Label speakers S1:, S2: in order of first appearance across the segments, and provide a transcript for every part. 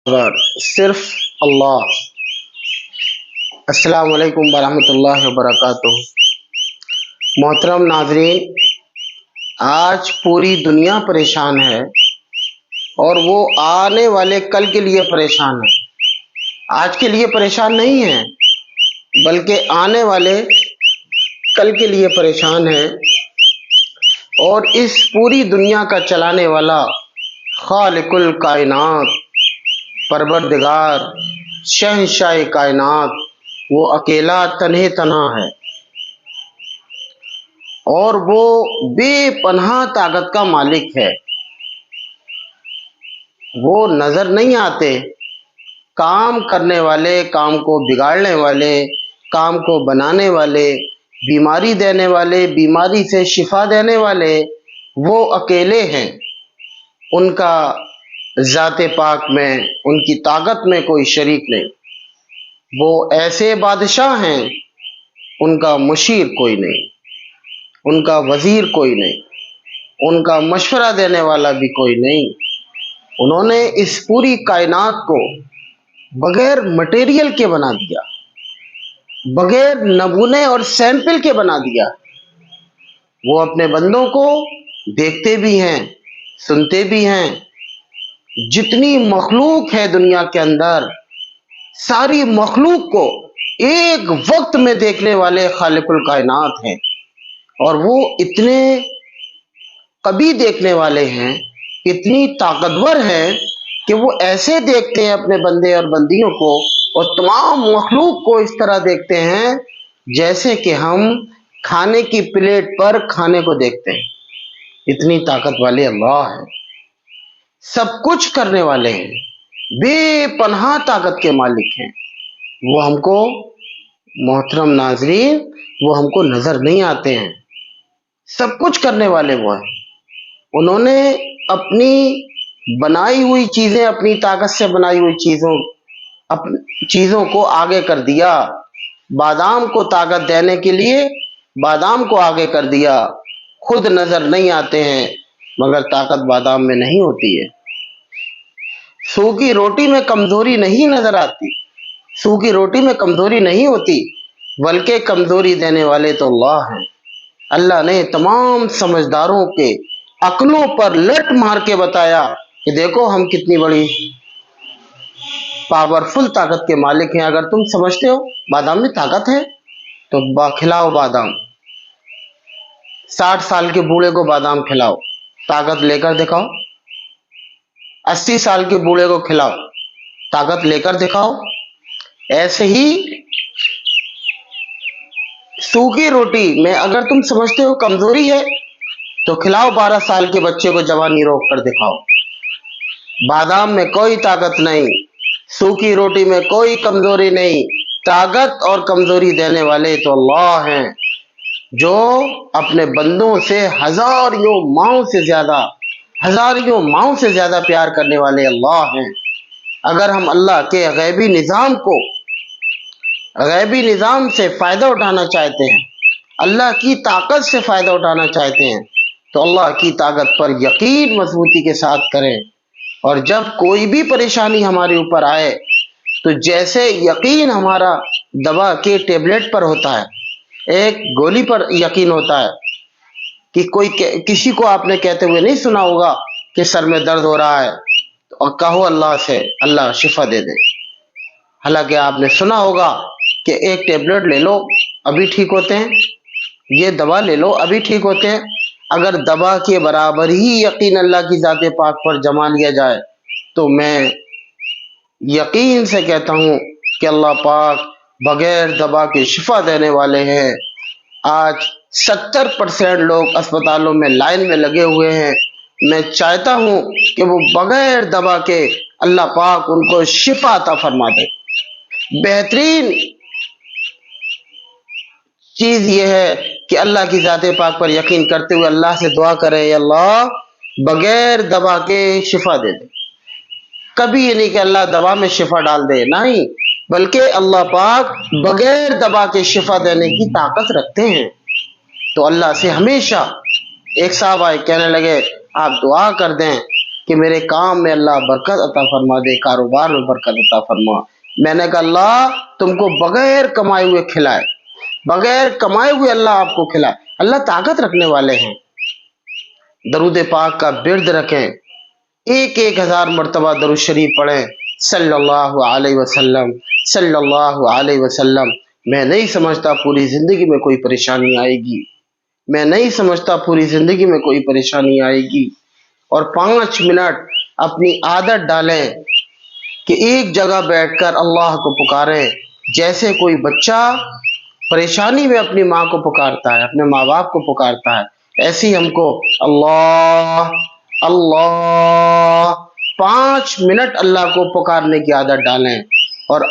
S1: اکبر صرف اللہ۔ السلام علیکم ورحمۃ اللہ وبرکاتہ۔ محترم ناظرین، آج پوری دنیا پریشان ہے اور وہ آنے والے کل کے لیے پریشان ہے۔ آج کے لیے پریشان نہیں ہے بلکہ آنے والے کل کے لیے پریشان ہے، اور اس پوری دنیا کا چلانے والا خالق الکائنات، پروردگار، شہنشاہ کائنات، وہ اکیلا تنہے تنہا ہے، اور وہ بے پناہ طاقت کا مالک ہے۔ وہ نظر نہیں آتے، کام کرنے والے، کام کو بگاڑنے والے، کام کو بنانے والے، بیماری دینے والے، بیماری سے شفا دینے والے وہ اکیلے ہیں۔ ان کا ذات پاک میں، ان کی طاقت میں کوئی شریک نہیں۔ وہ ایسے بادشاہ ہیں، ان کا مشیر کوئی نہیں، ان کا وزیر کوئی نہیں، ان کا مشورہ دینے والا بھی کوئی نہیں۔ انہوں نے اس پوری کائنات کو بغیر مٹیریل کے بنا دیا، بغیر نمونے اور سیمپل کے بنا دیا۔ وہ اپنے بندوں کو دیکھتے بھی ہیں، سنتے بھی ہیں۔ جتنی مخلوق ہے دنیا کے اندر، ساری مخلوق کو ایک وقت میں دیکھنے والے خالق الکائنات ہیں، اور وہ اتنے قوی دیکھنے والے ہیں، اتنی طاقتور ہیں کہ وہ ایسے دیکھتے ہیں اپنے بندے اور بندیوں کو، اور تمام مخلوق کو اس طرح دیکھتے ہیں جیسے کہ ہم کھانے کی پلیٹ پر کھانے کو دیکھتے ہیں۔ اتنی طاقت والے اللہ ہیں، سب کچھ کرنے والے ہیں، بے پناہ طاقت کے مالک ہیں۔ وہ ہم کو، محترم ناظرین، وہ ہم کو نظر نہیں آتے ہیں۔ سب کچھ کرنے والے وہ ہیں۔ انہوں نے اپنی بنائی ہوئی چیزیں، اپنی طاقت سے بنائی ہوئی چیزوں کو آگے کر دیا۔ بادام کو طاقت دینے کے لیے بادام کو آگے کر دیا۔ خود نظر نہیں آتے ہیں مگر طاقت بادام میں نہیں ہوتی ہے۔ سوکھی روٹی میں کمزوری نہیں نظر آتی، سوکھی روٹی میں کمزوری نہیں ہوتی، بلکہ کمزوری دینے والے تو اللہ ہیں۔ اللہ نے تمام سمجھداروں کے عقلوں پر لٹ مار کے بتایا کہ دیکھو ہم کتنی بڑی پاورفل طاقت کے مالک ہیں۔ اگر تم سمجھتے ہو بادام میں طاقت ہے تو کھلاؤ بادام، 60 سال کے بوڑھے کو بادام کھلاؤ، طاقت لے کر دکھاؤ۔ 80 سال کے بوڑھے کو کھلاؤ، طاقت لے کر دکھاؤ۔ ایسے ہی سوکھی روٹی میں اگر تم سمجھتے ہو کمزوری ہے تو کھلاؤ 12 سال کے بچے کو، جوانی روک کر دکھاؤ۔ بادام میں کوئی طاقت نہیں، سوکھی روٹی میں کوئی کمزوری نہیں۔ طاقت اور کمزوری دینے والے تو اللہ ہیں، جو اپنے بندوں سے ہزاریوں ماؤں سے زیادہ پیار کرنے والے اللہ ہیں۔ اگر ہم اللہ کے غیبی نظام سے فائدہ اٹھانا چاہتے ہیں، اللہ کی طاقت سے فائدہ اٹھانا چاہتے ہیں، تو اللہ کی طاقت پر یقین مضبوطی کے ساتھ کریں۔ اور جب کوئی بھی پریشانی ہمارے اوپر آئے تو جیسے یقین ہمارا دوا کے ٹیبلٹ پر ہوتا ہے، ایک گولی پر یقین ہوتا ہے، کہ کسی کو آپ نے کہتے ہوئے نہیں سنا ہوگا کہ سر میں درد ہو رہا ہے اور کہو اللہ سے اللہ شفا دے دے۔ حالانکہ آپ نے سنا ہوگا کہ ایک ٹیبلٹ لے لو ابھی ٹھیک ہوتے ہیں، یہ دوا لے لو ابھی ٹھیک ہوتے ہیں۔ اگر دوا کے برابر ہی یقین اللہ کی ذات پاک پر جما لیا جائے تو میں یقین سے کہتا ہوں کہ اللہ پاک بغیر دوا کے شفا دینے والے ہیں۔ آج 70% لوگ اسپتالوں میں لائن میں لگے ہوئے ہیں۔ میں چاہتا ہوں کہ وہ بغیر دوا کے اللہ پاک ان کو شفا عطا فرما دے۔ بہترین چیز یہ ہے کہ اللہ کی ذات پاک پر یقین کرتے ہوئے اللہ سے دعا کرے، اے اللہ بغیر دوا کے شفا دے دے۔ کبھی یہ نہیں کہ اللہ دوا میں شفا ڈال دے، نہیں، بلکہ اللہ پاک بغیر دوا کے شفا دینے کی طاقت رکھتے ہیں۔ تو اللہ سے ہمیشہ، ایک صاحب آئے کہنے لگے آپ دعا کر دیں کہ میرے کام میں اللہ برکت عطا فرما دے، کاروبار میں برکت عطا فرما۔ میں نے کہا اللہ تم کو بغیر کمائے ہوئے کھلائے، بغیر کمائے ہوئے اللہ آپ کو کھلائے۔ اللہ طاقت رکھنے والے ہیں۔ درود پاک کا ورد رکھیں، 1000 مرتبہ درود شریف پڑھیں، صلی اللہ علیہ وسلم، صلی اللہ علیہ وسلم۔ میں نہیں سمجھتا پوری زندگی میں کوئی پریشانی آئے گی، میں نہیں سمجھتا پوری زندگی میں کوئی پریشانی آئے گی۔ اور 5 منٹ اپنی عادت ڈالیں کہ ایک جگہ بیٹھ کر اللہ کو پکاریں، جیسے کوئی بچہ پریشانی میں اپنی ماں کو پکارتا ہے، اپنے ماں باپ کو پکارتا ہے، ایسے ہی ہم کو اللہ اللہ 5 منٹ اللہ کو پکارنے کی عادت ڈالیں، اور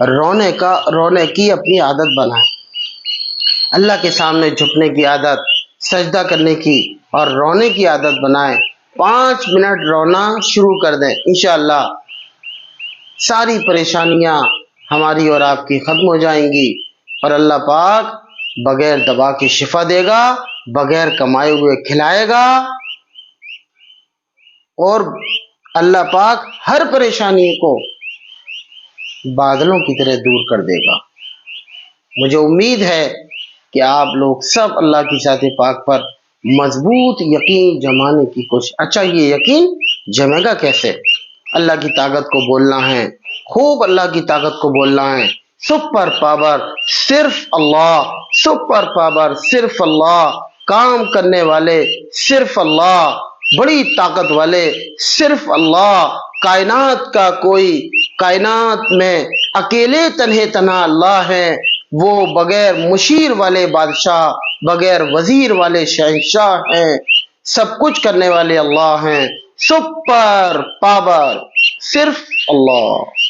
S1: رونے کی اپنی عادت بنائیں۔ اللہ کے سامنے جھکنے کی عادت، سجدہ کرنے کی اور رونے کی عادت بنائیں۔ 5 منٹ رونا شروع کر دیں، انشاءاللہ ساری پریشانیاں ہماری اور آپ کی ختم ہو جائیں گی، اور اللہ پاک بغیر دوا کی شفا دے گا، بغیر کمائے ہوئے کھلائے گا، اور اللہ پاک ہر پریشانی کو بادلوں کی طرح دور کر دے گا۔ مجھے امید ہے کہ آپ لوگ سب اللہ کی ذات پاک پر مضبوط یقین جمانے کی کوشش۔ اچھا، یہ یقین جمے گا کیسے؟ اللہ کی طاقت کو بولنا ہے، خوب اللہ کی طاقت کو بولنا ہے۔ سپر پاور صرف اللہ، سپر پاور صرف اللہ، کام کرنے والے صرف اللہ، بڑی طاقت والے صرف اللہ، کائنات میں اکیلے تنہا اللہ ہے، وہ بغیر مشیر والے بادشاہ، بغیر وزیر والے شہنشاہ ہیں، سب کچھ کرنے والے اللہ ہیں۔ سپر پاور صرف اللہ۔